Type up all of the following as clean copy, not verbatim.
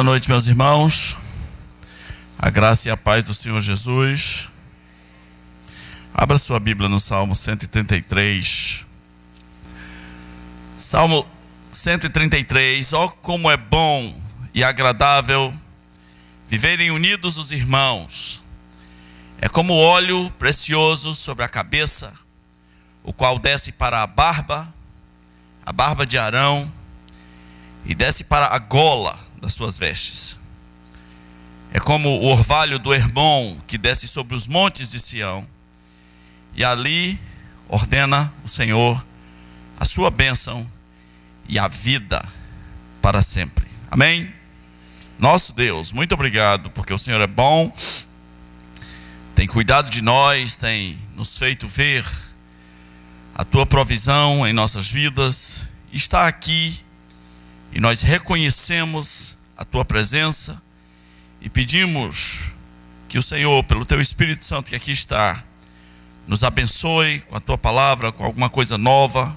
noite, meus irmãos. A graça e a paz do Senhor Jesus. Abra sua Bíblia no Salmo 133. Salmo 133. Ó, como é bom e agradável viverem unidos os irmãos. É como óleo precioso sobre a cabeça, o qual desce para a barba de Arão, e desce para a gola das suas vestes. É como o orvalho do Hermon, que desce sobre os montes de Sião, e ali ordena o Senhor a sua bênção e a vida para sempre. Amém? Nosso Deus, muito obrigado, porque o Senhor é bom, tem cuidado de nós, tem nos feito ver a tua provisão em nossas vidas, está aqui, e nós reconhecemos a tua presença e pedimos que o Senhor, pelo teu Espírito Santo que aqui está, nos abençoe com a tua palavra, com alguma coisa nova,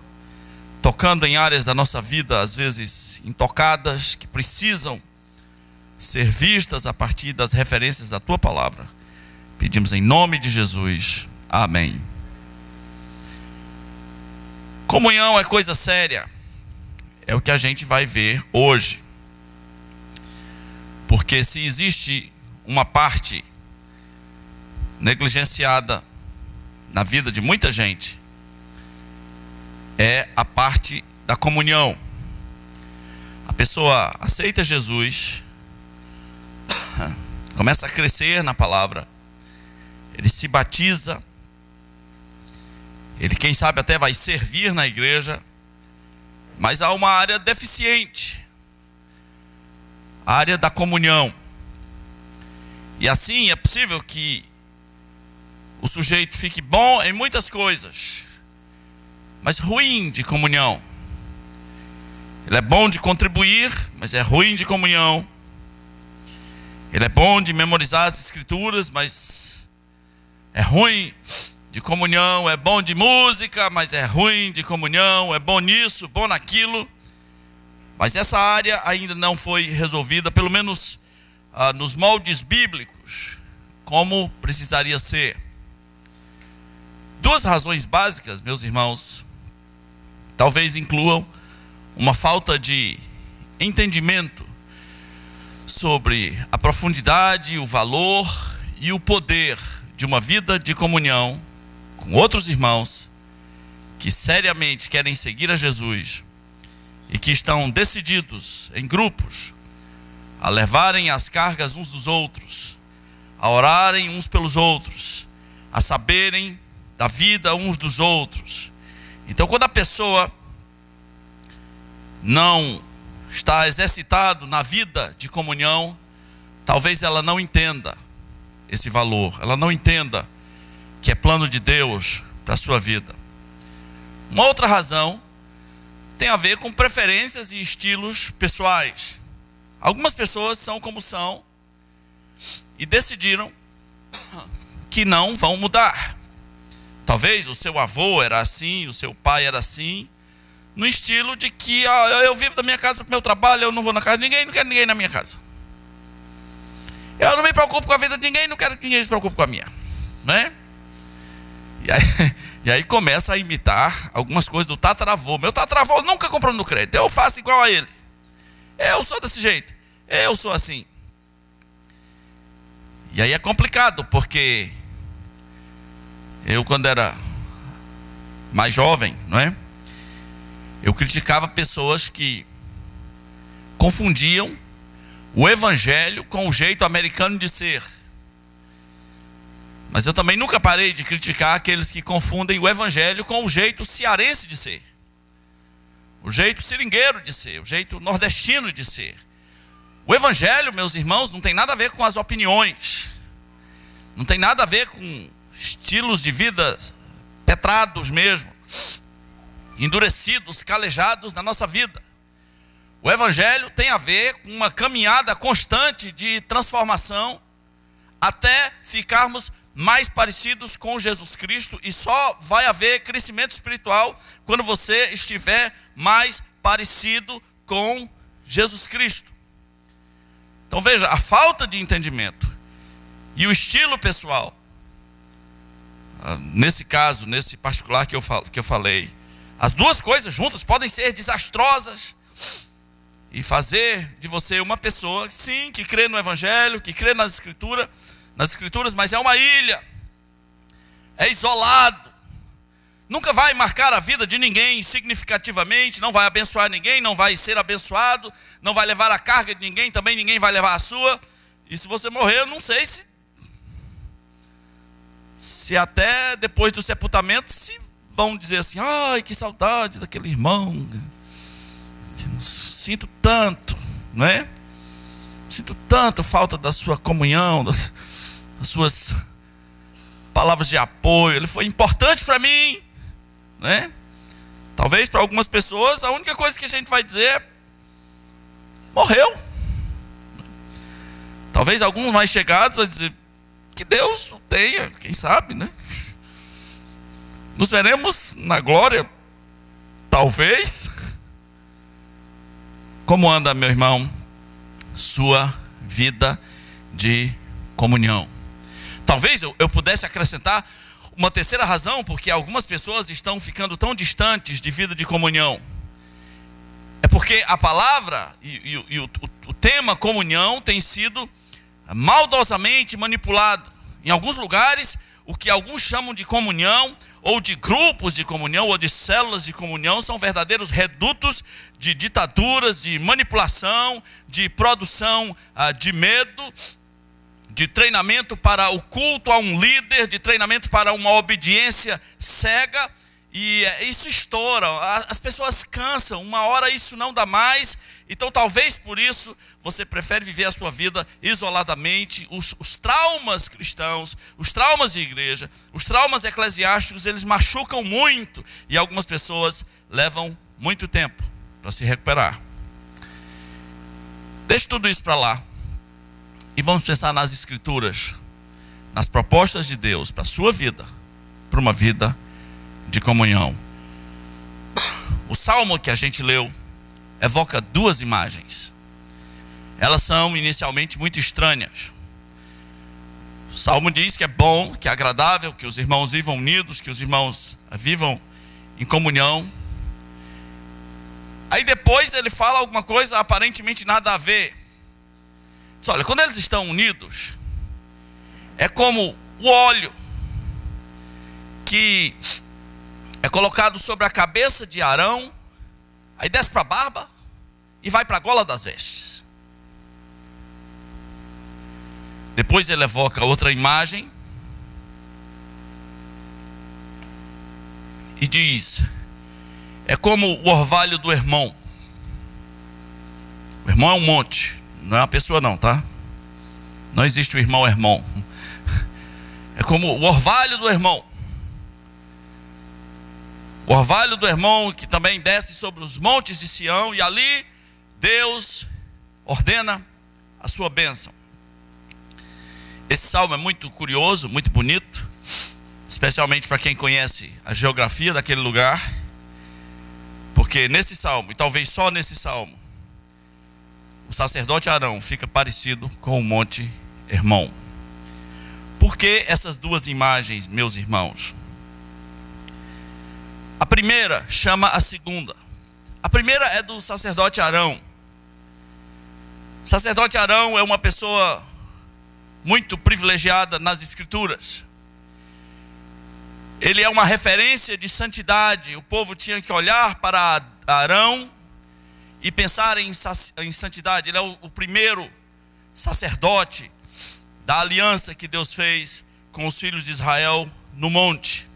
tocando em áreas da nossa vida, às vezes intocadas, que precisam ser vistas a partir das referências da tua palavra. Pedimos em nome de Jesus. Amém. Comunhão é coisa séria. É o que a gente vai ver hoje. Porque se existe uma parte negligenciada na vida de muita gente, é a parte da comunhão. A pessoa aceita Jesus, começa a crescer na palavra, ele se batiza, ele quem sabe até vai servir na igreja, mas há uma área deficiente, a área da comunhão. E assim é possível que o sujeito fique bom em muitas coisas, mas ruim de comunhão. Ele é bom de contribuir, mas é ruim de comunhão. Ele é bom de memorizar as escrituras, mas é ruim de comunhão. É bom de música, mas é ruim de comunhão. É bom nisso, bom naquilo, mas essa área ainda não foi resolvida, pelo menos nos moldes bíblicos, como precisaria ser. Duas razões básicas, meus irmãos, talvez incluam uma falta de entendimento sobre a profundidade, o valor e o poder de uma vida de comunhão com outros irmãos que seriamente querem seguir a Jesus e que estão decididos em grupos a levarem as cargas uns dos outros, a orarem uns pelos outros, a saberem da vida uns dos outros. Então, quando a pessoa não está exercitado na vida de comunhão, talvez ela não entenda esse valor, ela não entenda que é plano de Deus para a sua vida. Uma outra razão tem a ver com preferências e estilos pessoais. Algumas pessoas são como são e decidiram que não vão mudar. Talvez o seu avô era assim, o seu pai era assim, no estilo de que eu vivo da minha casa para o meu trabalho, eu não vou na casa de ninguém, não quero ninguém na minha casa. Eu não me preocupo com a vida de ninguém, não quero que ninguém se preocupe com a minha, não é? E aí começa a imitar algumas coisas do tataravô. Meu tataravô nunca comprou no crédito, eu faço igual a ele. Eu sou desse jeito, eu sou assim. E aí é complicado, porque eu, quando era mais jovem, não é? Eu criticava pessoas que confundiam o evangelho com o jeito americano de ser. Mas eu também nunca parei de criticar aqueles que confundem o evangelho com o jeito cearense de ser, o jeito seringueiro de ser, o jeito nordestino de ser. O evangelho, meus irmãos, não tem nada a ver com as opiniões, não tem nada a ver com estilos de vida petrados mesmo, endurecidos, calejados na nossa vida. O evangelho tem a ver com uma caminhada constante de transformação até ficarmos mais parecidos com Jesus Cristo, e só vai haver crescimento espiritual quando você estiver mais parecido com Jesus Cristo. Então veja, a falta de entendimento e o estilo pessoal, nesse caso, nesse particular que eu falei, as duas coisas juntas podem ser desastrosas e fazer de você uma pessoa, sim, que crê no Evangelho, que crê nas Escrituras, mas é uma ilha, é isolado, nunca vai marcar a vida de ninguém significativamente, não vai abençoar ninguém, não vai ser abençoado, não vai levar a carga de ninguém, também ninguém vai levar a sua. E se você morrer, eu não sei se até depois do sepultamento se vão dizer assim: ai, que saudade daquele irmão, sinto tanto, não é? Sinto tanto falta da sua comunhão, das suas palavras de apoio, ele foi importante para mim, né? Talvez para algumas pessoas a única coisa que a gente vai dizer é: morreu. Talvez alguns mais chegados vão dizer: que Deus o tenha, quem sabe, né? Nos veremos na glória, talvez. Como anda, meu irmão, sua vida de comunhão? Talvez eu pudesse acrescentar uma terceira razão, porque algumas pessoas estão ficando tão distantes de vida de comunhão. É porque a palavra e o tema comunhão tem sido maldosamente manipulado. Em alguns lugares, o que alguns chamam de comunhão, ou de grupos de comunhão, ou de células de comunhão, são verdadeiros redutos de ditaduras, de manipulação, de produção de medo, de treinamento para o culto a um líder, de treinamento para uma obediência cega. E isso estoura, as pessoas cansam, uma hora isso não dá mais. Então talvez por isso você prefere viver a sua vida isoladamente. Os traumas cristãos, os traumas de igreja, os traumas eclesiásticos, eles machucam muito. E algumas pessoas levam muito tempo para se recuperar. Deixe tudo isso para lá e vamos pensar nas Escrituras, nas propostas de Deus para a sua vida, para uma vida de comunhão. O salmo que a gente leu evoca duas imagens. Elas são inicialmente muito estranhas. O salmo diz que é bom, que é agradável, que os irmãos vivam unidos, que os irmãos vivam em comunhão. Aí depois ele fala alguma coisa aparentemente nada a ver. Diz: olha, quando eles estão unidos, é como o óleo que é colocado sobre a cabeça de Arão, aí desce para a barba e vai para a gola das vestes. Depois ele evoca outra imagem e diz: é como o orvalho do Hermon. O Hermon é um monte, não é uma pessoa não, tá? Não existe o irmão Hermon. É como o orvalho do Hermon. O orvalho do Hermon que também desce sobre os montes de Sião, e ali Deus ordena a sua bênção. Esse salmo é muito curioso, muito bonito, especialmente para quem conhece a geografia daquele lugar, porque nesse salmo, e talvez só nesse salmo, o sacerdote Arão fica parecido com o monte Hermon. Por que essas duas imagens, meus irmãos? A primeira chama a segunda. A primeira é do sacerdote Arão. O sacerdote Arão é uma pessoa muito privilegiada nas Escrituras. Ele é uma referência de santidade. O povo tinha que olhar para Arão e pensar em santidade. Ele é o primeiro sacerdote da aliança que Deus fez com os filhos de Israel no monte.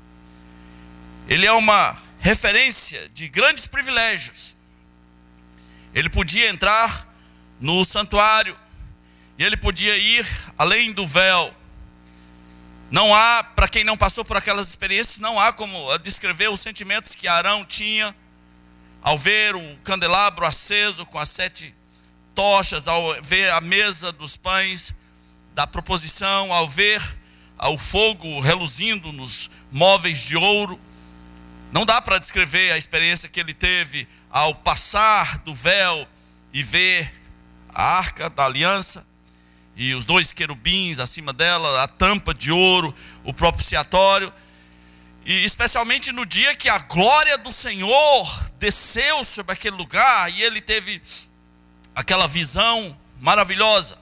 Ele é uma referência de grandes privilégios. Ele podia entrar no santuário e ele podia ir além do véu. Não há, para quem não passou por aquelas experiências, não há como descrever os sentimentos que Arão tinha ao ver o candelabro aceso com as 7 tochas, ao ver a mesa dos pães da proposição, ao ver o fogo reluzindo nos móveis de ouro. Não dá para descrever a experiência que ele teve ao passar do véu e ver a arca da aliança, e os 2 querubins acima dela, a tampa de ouro, o propiciatório. E especialmente no dia que a glória do Senhor desceu sobre aquele lugar, e ele teve aquela visão maravilhosa.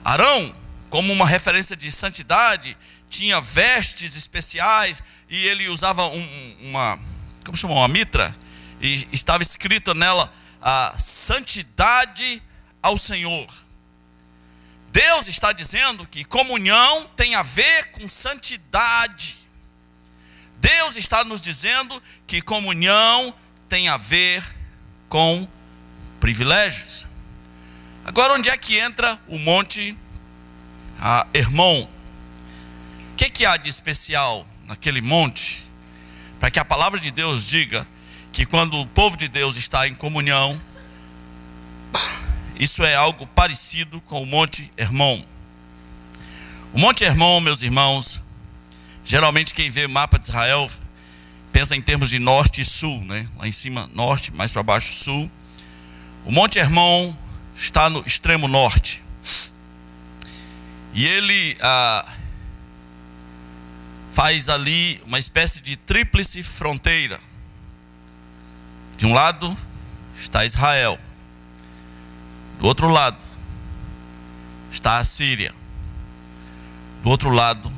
Arão, como uma referência de santidade, tinha vestes especiais, e ele usava uma mitra, e estava escrita nela a santidade ao Senhor. Deus está dizendo que comunhão tem a ver com santidade. Deus está nos dizendo que comunhão tem a ver com privilégios. Agora, onde é que entra o Monte Hermon? O que há de especial naquele monte, para que a palavra de Deus diga que quando o povo de Deus está em comunhão, isso é algo parecido com o Monte Hermon? O Monte Hermon, meus irmãos, geralmente quem vê mapa de Israel pensa em termos de norte e sul, né? Lá em cima norte, mais para baixo sul. O Monte Hermon está no extremo norte, e ele faz ali uma espécie de tríplice fronteira. De um lado está Israel, do outro lado está a Síria, do outro lado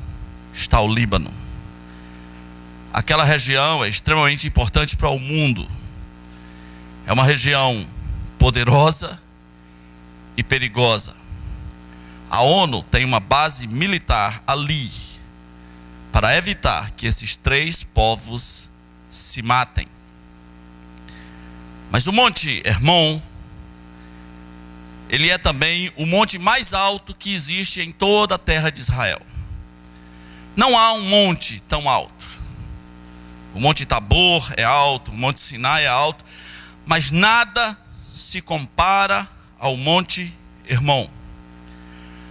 está o Líbano. Aquela região é extremamente importante para o mundo. É uma região poderosa e perigosa. A ONU tem uma base militar ali para evitar que esses 3 povos se matem. Mas o Monte Hermon, ele é também o monte mais alto que existe em toda a terra de Israel. Não há um monte tão alto. O Monte Tabor é alto, o Monte Sinai é alto, mas nada se compara ao Monte Hermon.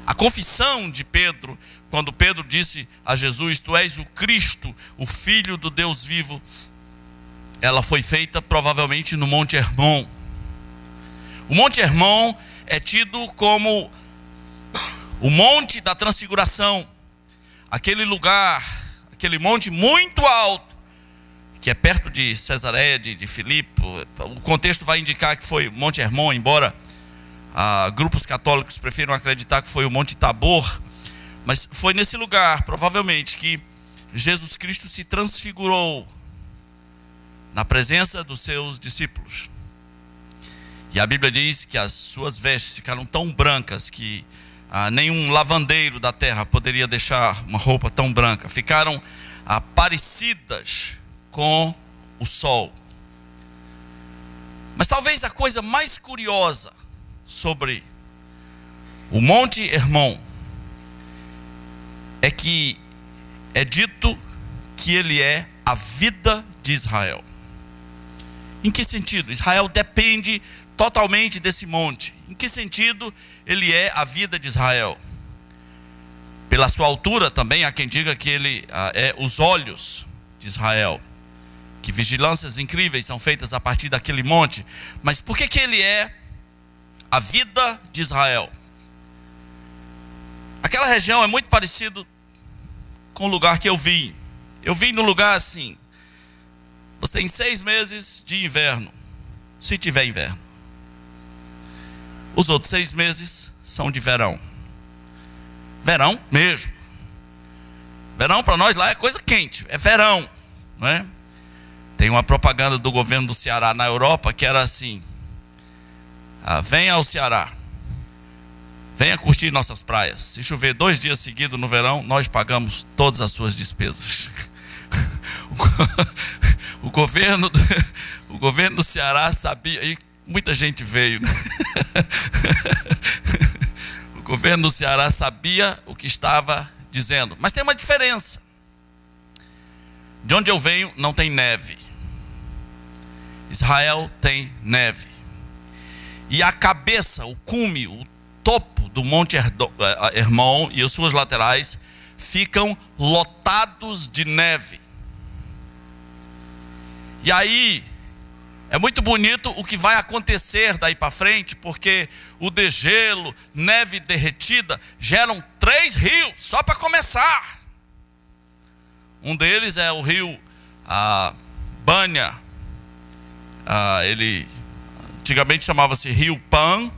A confissão de Pedro, quando Pedro disse a Jesus: tu és o Cristo, o Filho do Deus vivo, ela foi feita provavelmente no Monte Hermon. O Monte Hermon é tido como o Monte da Transfiguração, aquele lugar, aquele monte muito alto, que é perto de Cesareia de Filipe. O contexto vai indicar que foi Monte Hermon, embora grupos católicos prefiram acreditar que foi o Monte Tabor. Mas foi nesse lugar, provavelmente, que Jesus Cristo se transfigurou na presença dos seus discípulos. E a Bíblia diz que as suas vestes ficaram tão brancas que nenhum lavandeiro da terra poderia deixar uma roupa tão branca. Ficaram parecidas com o sol. Mas talvez a coisa mais curiosa sobre o Monte Hermon é que é dito que ele é a vida de Israel. Em que sentido? Israel depende totalmente desse monte. Em que sentido ele é a vida de Israel? Pela sua altura também há quem diga que ele é os olhos de Israel, que vigilâncias incríveis são feitas a partir daquele monte. Mas por que ele é a vida de Israel? Aquela região é muito parecido com o lugar que eu vim. Eu vim num lugar assim: você tem 6 meses de inverno, se tiver inverno. Os outros 6 meses são de verão. Verão mesmo. Verão para nós lá é coisa quente, é verão, não é? Tem uma propaganda do governo do Ceará na Europa que era assim: venha ao Ceará, venha curtir nossas praias. Se chover 2 dias seguidos no verão, nós pagamos todas as suas despesas. O governo do Ceará sabia, e muita gente veio, né? O governo do Ceará sabia o que estava dizendo. Mas tem uma diferença. De onde eu venho não tem neve. Israel tem neve. E a cabeça, o cume, o topo do Monte Hermon e as suas laterais ficam lotados de neve. E aí É muito bonito o que vai acontecer daí para frente, porque o degelo, neve derretida, geram 3 rios, só para começar. Um deles é o rio Banya. Ele antigamente chamava-se Rio Pan.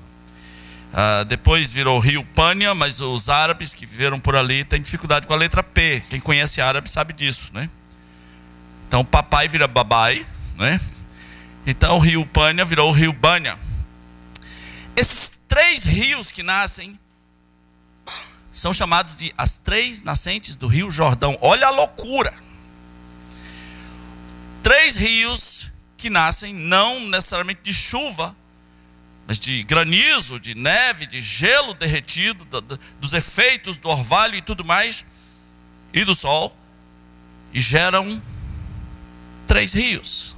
Depois virou Rio Pânia, mas os árabes que viveram por ali têm dificuldade com a letra P. Quem conhece árabe sabe disso, né? Então papai vira babai, né? Então o Rio Pânia virou o Rio Banya. Esses 3 rios que nascem são chamados de as 3 nascentes do Rio Jordão. Olha a loucura! 3 rios que nascem não necessariamente de chuva, mas de granizo, de neve, de gelo derretido, dos efeitos do orvalho e tudo mais, e do sol, e geram 3 rios,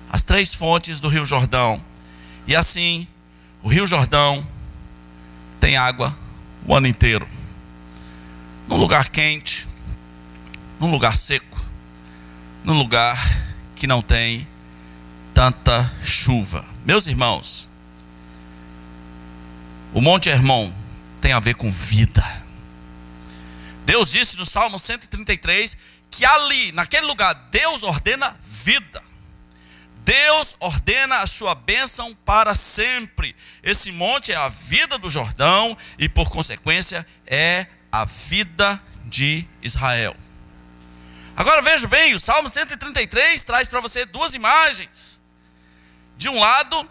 as 3 fontes do Rio Jordão. E assim, o Rio Jordão tem água o ano inteiro, num lugar quente, num lugar seco, num lugar que não tem tanta chuva. Meus irmãos, o Monte Hermon tem a ver com vida. Deus disse no Salmo 133 que ali, naquele lugar, Deus ordena vida. Deus ordena a sua bênção para sempre. Esse monte é a vida do Jordão e, por consequência, é a vida de Israel. Agora veja bem, o Salmo 133 traz para você 2 imagens. De um lado,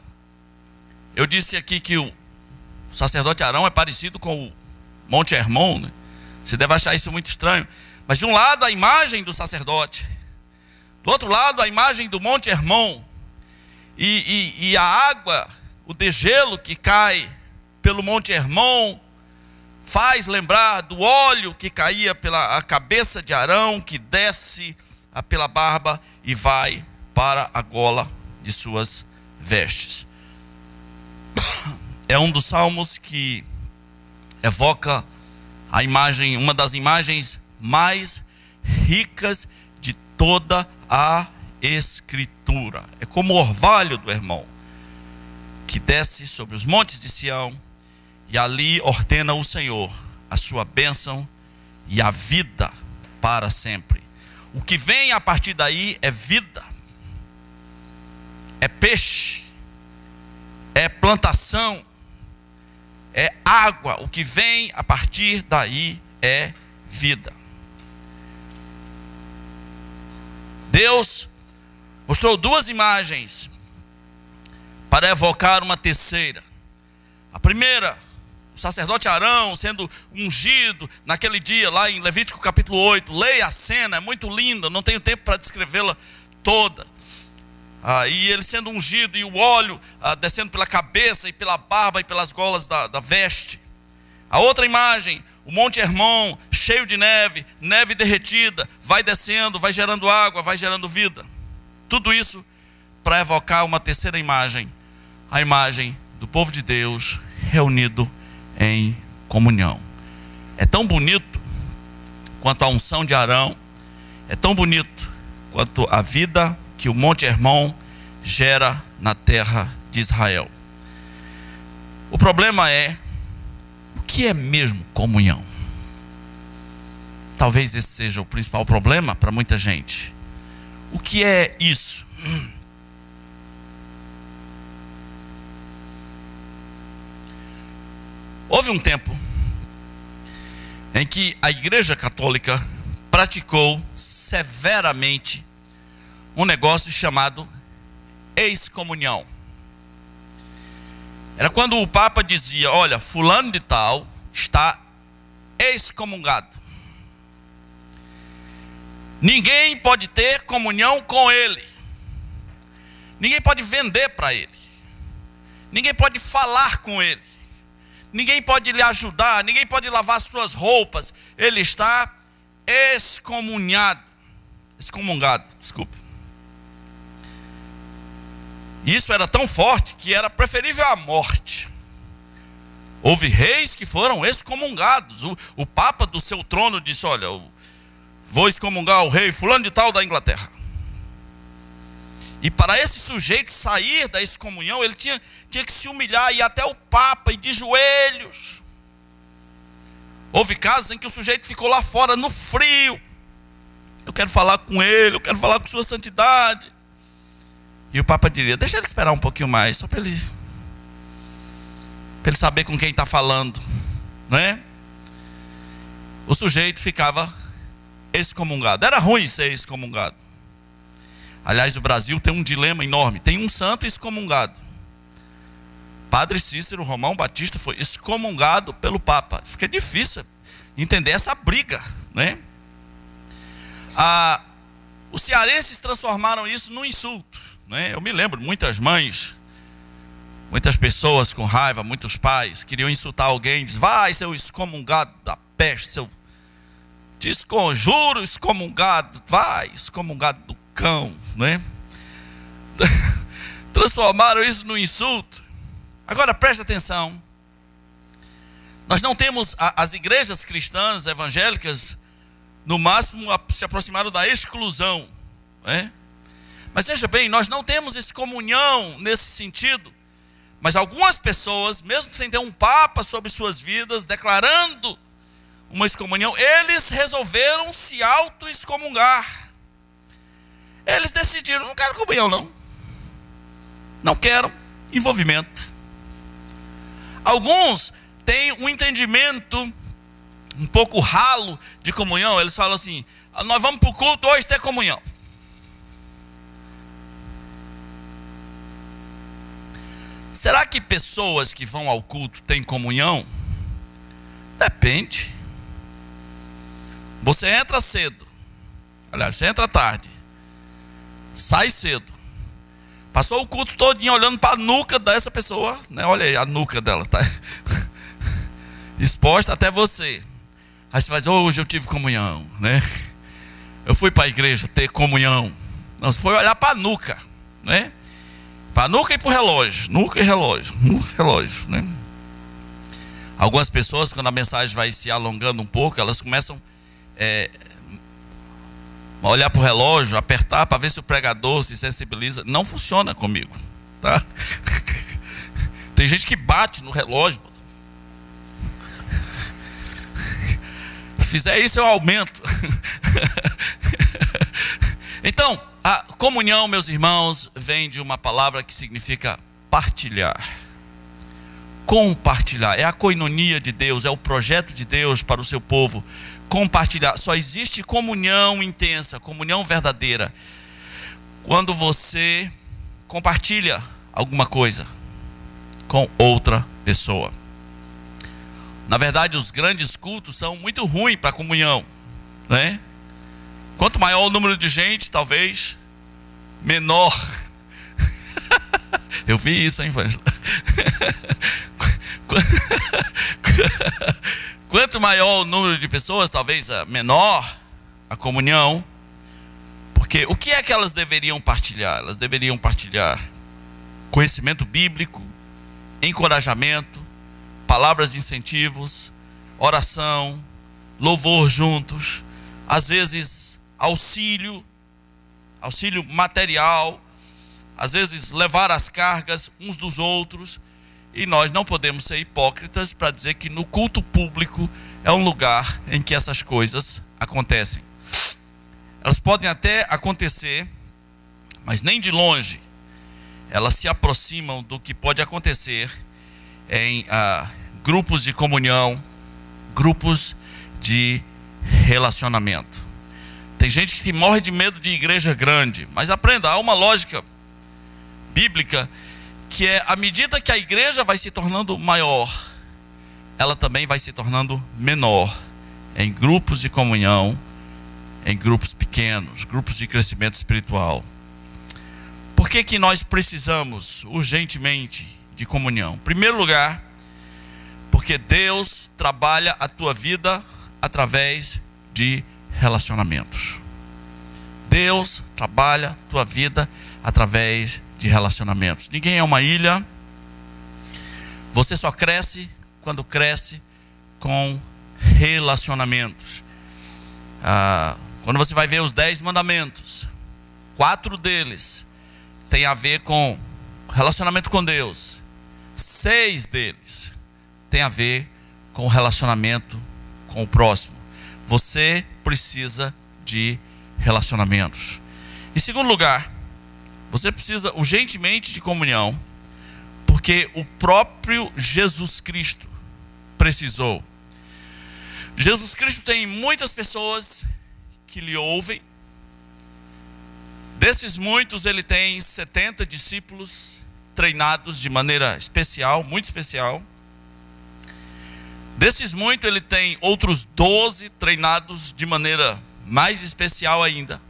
eu disse aqui que o sacerdote Arão é parecido com o Monte Hermon, né? Você deve achar isso muito estranho. Mas de um lado a imagem do sacerdote, do outro lado a imagem do Monte Hermon. E a água, o degelo que cai pelo Monte Hermon, faz lembrar do óleo que caía pela cabeça de Arão, que desce pela barba e vai para a gola de suas vestes. É um dos salmos que evoca a imagem, uma das imagens mais ricas de toda a Escritura. É como o orvalho do Hermon, que desce sobre os montes de Sião, e ali ordena o Senhor a sua bênção e a vida para sempre. O que vem a partir daí é vida, é peixe, é plantação, é água. O que vem a partir daí é vida. Deus mostrou 2 imagens para evocar uma terceira. A primeira, o sacerdote Arão sendo ungido naquele dia, lá em Levítico capítulo 8. Leia a cena, é muito linda, não tenho tempo para descrevê-la toda. E ele sendo ungido, e o óleo descendo pela cabeça e pela barba e pelas golas da veste. A outra imagem, o Monte Hermon, cheio de neve, neve derretida, vai descendo, vai gerando água, vai gerando vida. Tudo isso para evocar uma terceira imagem, a imagem do povo de Deus reunido em comunhão. É tão bonito quanto a unção de Arão, é tão bonito quanto a vida que o Monte Hermon gera na terra de Israel. O problema é, o que é mesmo comunhão? Talvez esse seja o principal problema para muita gente. O que é isso? Houve um tempo em que a Igreja Católica praticou severamente um negócio chamado excomunhão. Era quando o Papa dizia: olha, fulano de tal está excomungado. Ninguém pode ter comunhão com ele. Ninguém pode vender para ele. Ninguém pode falar com ele. Ninguém pode lhe ajudar. Ninguém pode lavar suas roupas. Ele está excomungado. Desculpe. Isso era tão forte que era preferível à morte. Houve reis que foram excomungados. O Papa do seu trono disse: olha, vou excomungar o rei fulano de tal da Inglaterra. E para esse sujeito sair da excomunhão, ele tinha que se humilhar, ir até o Papa e de joelhos. Houve casos em que o sujeito ficou lá fora no frio. Eu quero falar com ele, eu quero falar com sua santidade. E o Papa diria, deixa ele esperar um pouquinho mais, só para ele saber com quem está falando, não é? O sujeito ficava excomungado. Era ruim ser excomungado. Aliás, o Brasil tem um dilema enorme. Tem um santo excomungado. Padre Cícero Romão Batista foi excomungado pelo Papa. Fica difícil entender essa briga, né? Os cearenses transformaram isso num insulto, né? Eu me lembro, muitas mães, muitas pessoas com raiva, muitos pais queriam insultar alguém, diz, vai seu excomungado da peste, seu desconjuro excomungado, vai excomungado do cão, né? Transformaram isso num insulto. Agora preste atenção, nós não temos, as igrejas cristãs evangélicas no máximo se aproximaram da exclusão, né? Mas veja bem, nós não temos excomunhão nesse sentido. Mas algumas pessoas, mesmo sem ter um Papa sobre suas vidas, declarando uma excomunhão, eles resolveram se auto-excomungar. Eles decidiram, não quero comunhão não. Não quero envolvimento. Alguns têm um entendimento um pouco ralo de comunhão. Eles falam assim, nós vamos para o culto hoje ter comunhão. Será que pessoas que vão ao culto têm comunhão? Depende. Você entra cedo, aliás, você entra tarde, sai cedo, passou o culto todinho olhando para a nuca dessa pessoa, né? Olha aí, a nuca dela está exposta até você. Aí você vai dizer, hoje eu tive comunhão, né? Eu fui para a igreja ter comunhão. Não, você foi olhar para a nuca, né? Para a nuca e para o relógio. Nuca e relógio. Nuca e relógio, né? Algumas pessoas, quando a mensagem vai se alongando um pouco, elas começam a olhar para o relógio, apertar para ver se o pregador se sensibiliza. Não funciona comigo, tá? Tem gente que bate no relógio. Se fizer isso, eu aumento. Então, a comunhão, meus irmãos, vem de uma palavra que significa partilhar. Compartilhar. É a coinonia de Deus, é o projeto de Deus para o seu povo. Compartilhar. Só existe comunhão intensa, comunhão verdadeira, quando você compartilha alguma coisa com outra pessoa. Na verdade, os grandes cultos são muito ruins para a comunhão, né? Quanto maior o número de gente, talvez menor. Eu vi isso, hein, Ângela? Quanto maior o número de pessoas, talvez menor a comunhão. Porque o que é que elas deveriam partilhar? Elas deveriam partilhar conhecimento bíblico, encorajamento, palavras de incentivos, oração, louvor juntos, às vezes auxílio material, às vezes levar as cargas uns dos outros. E nós não podemos ser hipócritas para dizer que no culto público é um lugar em que essas coisas acontecem. Elas podem até acontecer, mas nem de longe elas se aproximam do que pode acontecer em grupos de comunhão, grupos de relacionamento. Tem gente que morre de medo de igreja grande, mas aprenda, há uma lógica bíblica que é, à medida que a igreja vai se tornando maior, ela também vai se tornando menor, em grupos de comunhão, em grupos pequenos, grupos de crescimento espiritual. Por que que nós precisamos urgentemente de comunhão? Em primeiro lugar, porque Deus trabalha a tua vida através de relacionamentos. Deus trabalha a tua vida através de relacionamentos. Ninguém é uma ilha. Você só cresce quando cresce com relacionamentos. Quando você vai ver os 10 mandamentos, 4 deles tem a ver com relacionamento com Deus. 6 deles tem a ver com o relacionamento com o próximo. Você precisa de relacionamentos. Em segundo lugar, você precisa urgentemente de comunhão, porque o próprio Jesus Cristo precisou. Jesus Cristo tem muitas pessoas que lhe ouvem. Desses muitos, ele tem 70 discípulos treinados de maneira especial, muito especial. Desses muitos, ele tem outros 12 treinados de maneira mais especial ainda.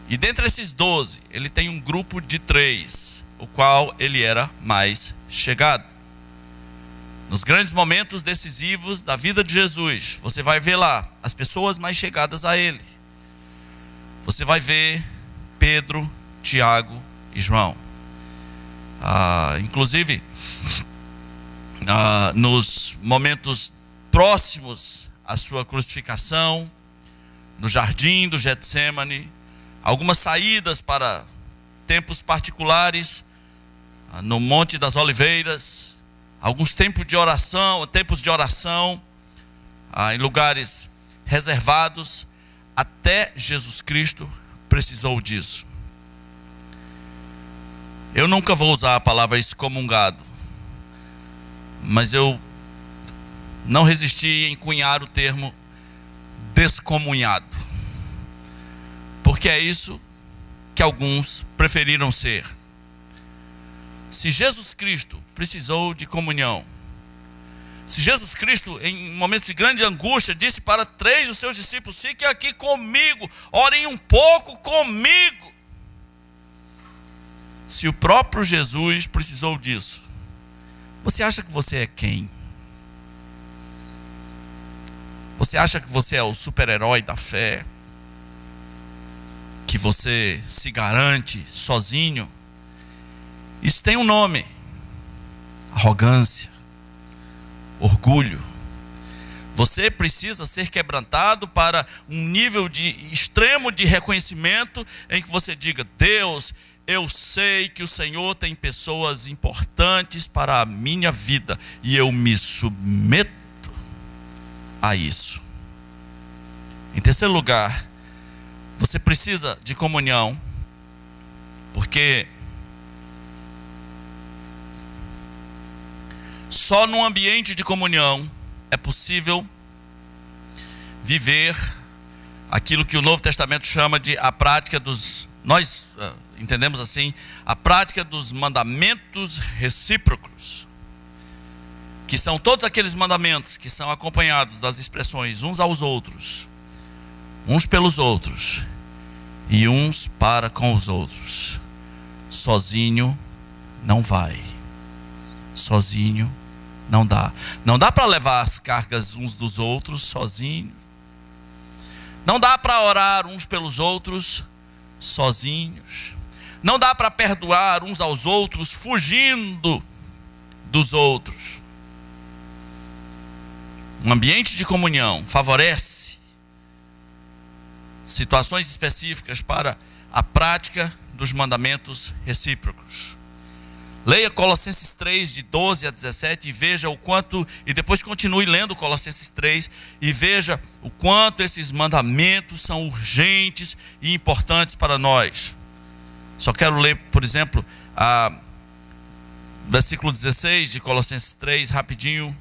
E dentre esses 12, ele tem um grupo de 3, o qual ele era mais chegado. Nos grandes momentos decisivos da vida de Jesus, você vai ver lá as pessoas mais chegadas a ele. Você vai ver Pedro, Tiago e João. Inclusive, nos momentos próximos à sua crucificação, no jardim do Getsêmani, algumas saídas para tempos particulares, no Monte das Oliveiras, alguns tempos de oração, em lugares reservados. Até Jesus Cristo precisou disso. Eu nunca vou usar a palavra excomungado, mas eu não resisti em cunhar o termo descomunhado, porque é isso que alguns preferiram ser. Se Jesus Cristo precisou de comunhão, se Jesus Cristo, em momentos de grande angústia, disse para 3 dos seus discípulos: fiquem aqui comigo, orem um pouco comigo. Se o próprio Jesus precisou disso, você acha que você é quem? Você acha que você é o super-herói da fé? Que você se garante sozinho? Isso tem um nome: arrogância, orgulho. Você precisa ser quebrantado para um nível extremo de reconhecimento, em que você diga: Deus, eu sei que o Senhor tem pessoas importantes para a minha vida, e eu me submeto a isso. Em terceiro lugar, você precisa de comunhão, porque só num ambiente de comunhão é possível viver aquilo que o Novo Testamento chama de a prática dos... Nós entendemos assim, a prática dos mandamentos recíprocos, que são todos aqueles mandamentos que são acompanhados das expressões uns aos outros, uns pelos outros e uns para com os outros. Sozinho não vai. Sozinho não dá. Não dá para levar as cargas uns dos outros sozinho. Não dá para orar uns pelos outros sozinhos. Não dá para perdoar uns aos outros fugindo dos outros. Um ambiente de comunhão favorece situações específicas para a prática dos mandamentos recíprocos. Leia Colossenses 3, de 12 a 17, e veja o quanto, e depois continue lendo Colossenses 3, e veja o quanto esses mandamentos são urgentes e importantes para nós. Só quero ler, por exemplo, versículo 16 de Colossenses 3, rapidinho.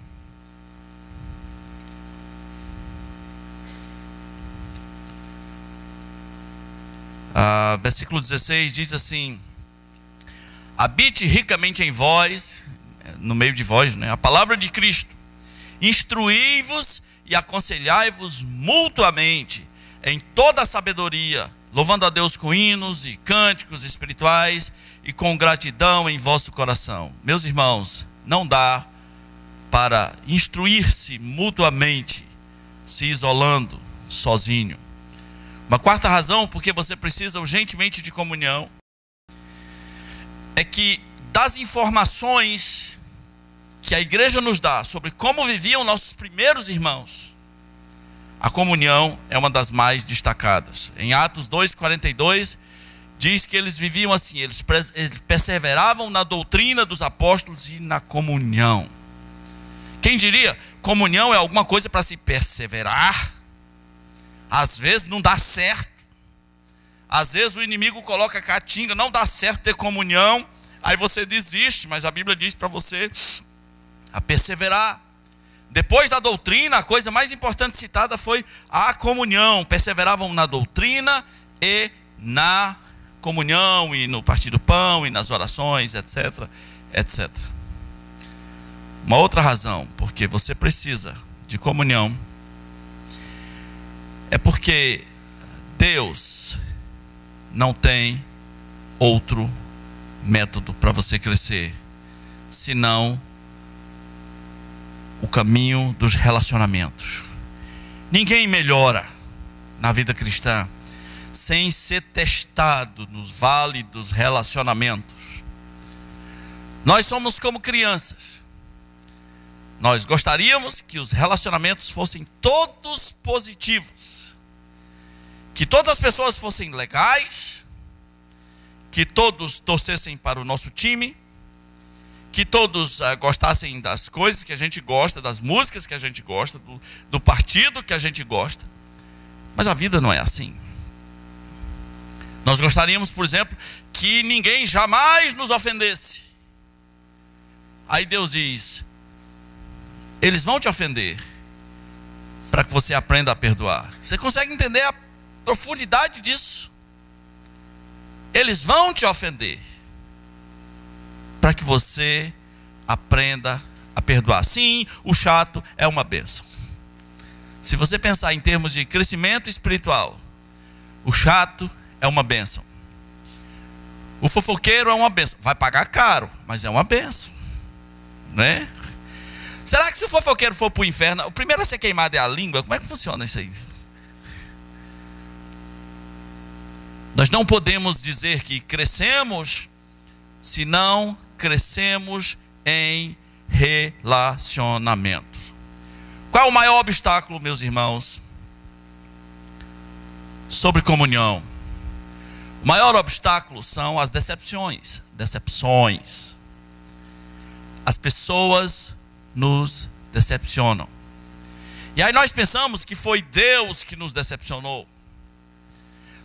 Versículo 16 diz assim: habite ricamente em vós, no meio de vós, né, a palavra de Cristo. Instruí-vos e aconselhai-vos mutuamente em toda a sabedoria, louvando a Deus com hinos e cânticos espirituais e com gratidão em vosso coração. Meus irmãos, não dá para instruir-se mutuamente se isolando sozinho. Uma quarta razão porque você precisa urgentemente de comunhão é que das informações que a igreja nos dá sobre como viviam nossos primeiros irmãos, a comunhão é uma das mais destacadas. Em Atos 2:42 diz que eles viviam assim, eles perseveravam na doutrina dos apóstolos e na comunhão. Quem diria, comunhão é alguma coisa para se perseverar. Às vezes não dá certo. Às vezes o inimigo coloca catinga, não dá certo ter comunhão, aí você desiste, mas a Bíblia diz para você a perseverar. Depois da doutrina, a coisa mais importante citada foi a comunhão. Perseveravam na doutrina e na comunhão, e no partir do pão, e nas orações, etc, etc. Uma outra razão, porque você precisa de comunhão, é porque Deus não tem outro método para você crescer, senão o caminho dos relacionamentos. Ninguém melhora na vida cristã sem ser testado nos vales dos relacionamentos. Nós somos como crianças. Nós gostaríamos que os relacionamentos fossem todos positivos, que todas as pessoas fossem legais, que todos torcessem para o nosso time, que todos gostassem das coisas que a gente gosta, das músicas que a gente gosta, do partido que a gente gosta. Mas a vida não é assim. Nós gostaríamos, por exemplo, que ninguém jamais nos ofendesse. Aí Deus diz: eles vão te ofender, para que você aprenda a perdoar. Você consegue entender a profundidade disso? Eles vão te ofender, para que você aprenda a perdoar. Sim, o chato é uma bênção. Se você pensar em termos de crescimento espiritual, o chato é uma bênção. O fofoqueiro é uma bênção. Vai pagar caro, mas é uma bênção, né? Será que se o fofoqueiro for para o inferno, o primeiro a ser queimado é a língua? Como é que funciona isso aí? Nós não podemos dizer que crescemos se não crescemos em relacionamentos. Qual é o maior obstáculo, meus irmãos, sobre comunhão? O maior obstáculo são as decepções. As pessoas nos decepcionam. E aí nós pensamos que foi Deus que nos decepcionou.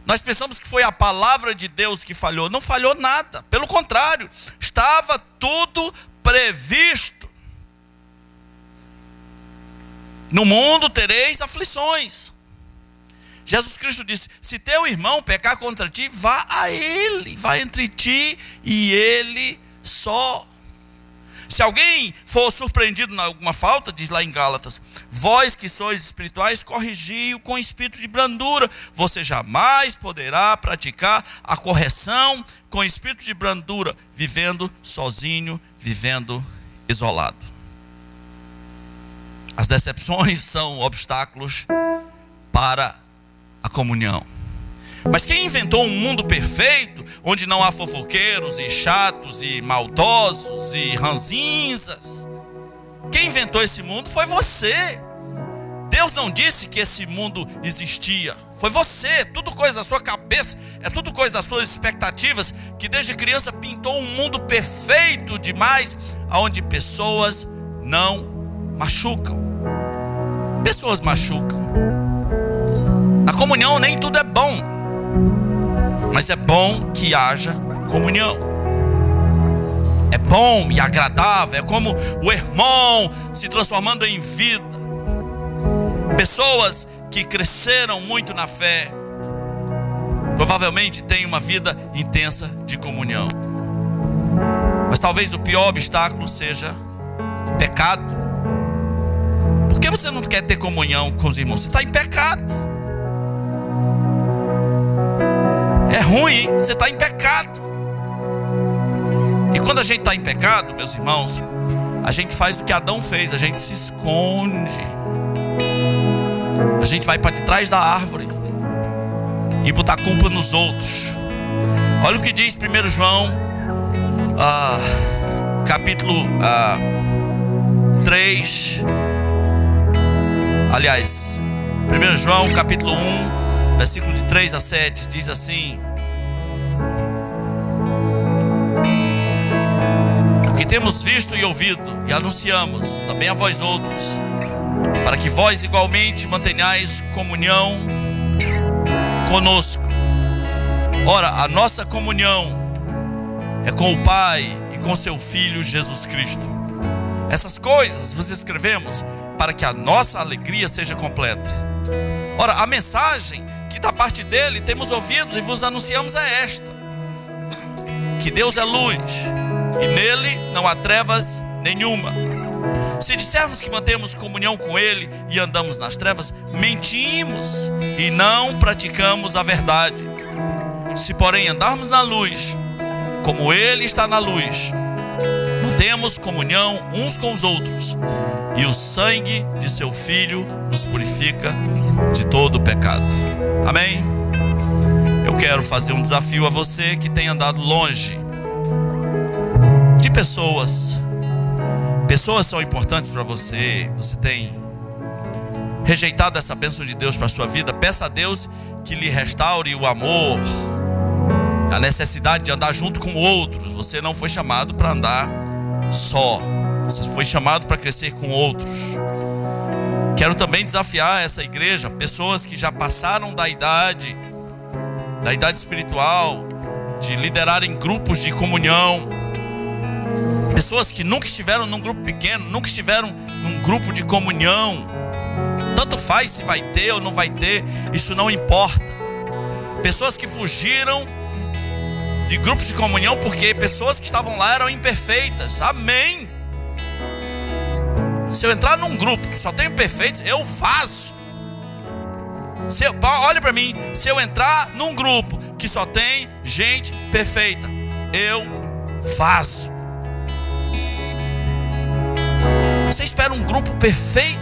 Nós pensamos que foi a palavra de Deus que falhou. Não falhou nada. Pelo contrário, estava tudo previsto. No mundo tereis aflições. Jesus Cristo disse: se teu irmão pecar contra ti, vá a ele. Vá entre ti e ele só. Se alguém for surpreendido em alguma falta, diz lá em Gálatas: vós que sois espirituais, corrigi-o com espírito de brandura. Você jamais poderá praticar a correção com espírito de brandura, vivendo sozinho, vivendo isolado. As decepções são obstáculos para a comunhão. Mas quem inventou um mundo perfeito, onde não há fofoqueiros e chatos e maldosos e ranzinzas? Quem inventou esse mundo foi você. Deus não disse que esse mundo existia. Foi você. Tudo coisa da sua cabeça, é tudo coisa das suas expectativas, que desde criança pintou um mundo perfeito demais, onde pessoas não machucam. Pessoas machucam. Na comunhão nem tudo é bom, mas é bom que haja comunhão. É bom e agradável. É como o irmão se transformando em vida. Pessoas que cresceram muito na fé provavelmente têm uma vida intensa de comunhão. Mas talvez o pior obstáculo seja pecado. Por que você não quer ter comunhão com os irmãos? Você está em pecado. É ruim, hein? Você está em pecado. E quando a gente está em pecado, meus irmãos, a gente faz o que Adão fez. A gente se esconde. A gente vai para trás da árvore e botar culpa nos outros. Olha o que diz 1 João capítulo 3. Aliás, 1 João capítulo 1, versículo de 3 a 7, diz assim: que temos visto e ouvido, e anunciamos também a vós outros, para que vós igualmente mantenhais comunhão conosco. Ora, a nossa comunhão é com o Pai e com seu Filho Jesus Cristo. Essas coisas vos escrevemos para que a nossa alegria seja completa. Ora, a mensagem que da parte dele temos ouvido e vos anunciamos é esta: que Deus é luz e nele não há trevas nenhuma. Se dissermos que mantemos comunhão com ele e andamos nas trevas, mentimos e não praticamos a verdade. Se porém andarmos na luz, como ele está na luz, mantemos comunhão uns com os outros, e o sangue de seu Filho nos purifica de todo o pecado. Amém? Eu quero fazer um desafio a você que tem andado longe de pessoas. Pessoas são importantes para você. Você tem rejeitado essa bênção de Deus para a sua vida. Peça a Deus que lhe restaure o amor, a necessidade de andar junto com outros. Você não foi chamado para andar só, você foi chamado para crescer com outros. Quero também desafiar essa igreja, pessoas que já passaram da idade espiritual, de liderarem grupos de comunhão, pessoas que nunca estiveram num grupo pequeno, nunca estiveram num grupo de comunhão. Tanto faz se vai ter ou não vai ter, isso não importa. Pessoas que fugiram de grupos de comunhão porque pessoas que estavam lá eram imperfeitas. Amém. Se eu entrar num grupo que só tem imperfeitos, eu faço. Olha para mim, se eu entrar num grupo que só tem gente perfeita, eu faço. Você espera um grupo perfeito?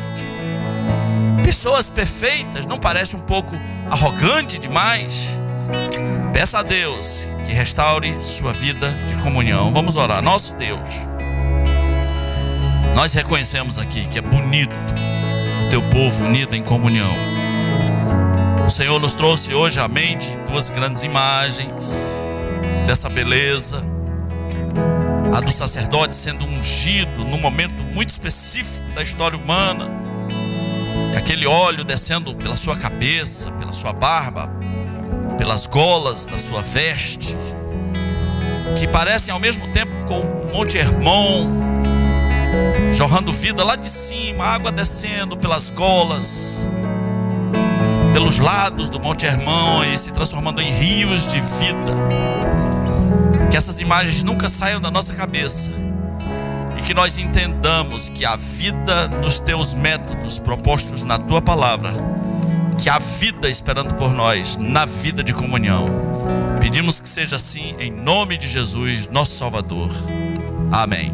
Pessoas perfeitas? Não parece um pouco arrogante demais? Peça a Deus que restaure sua vida de comunhão. Vamos orar. Nosso Deus, nós reconhecemos aqui que é bonito o teu povo unido em comunhão. O Senhor nos trouxe hoje à mente duas grandes imagens dessa beleza: a do sacerdote sendo ungido num momento muito específico da história humana, e aquele óleo descendo pela sua cabeça, pela sua barba, pelas golas da sua veste, que parecem ao mesmo tempo com o Monte Hermon, jorrando vida lá de cima, água descendo pelas golas, pelos lados do Monte Hermon e se transformando em rios de vida. Que essas imagens nunca saiam da nossa cabeça e que nós entendamos que a vida nos teus métodos propostos na tua palavra, que há vida esperando por nós na vida de comunhão. Pedimos que seja assim em nome de Jesus, nosso Salvador. Amém.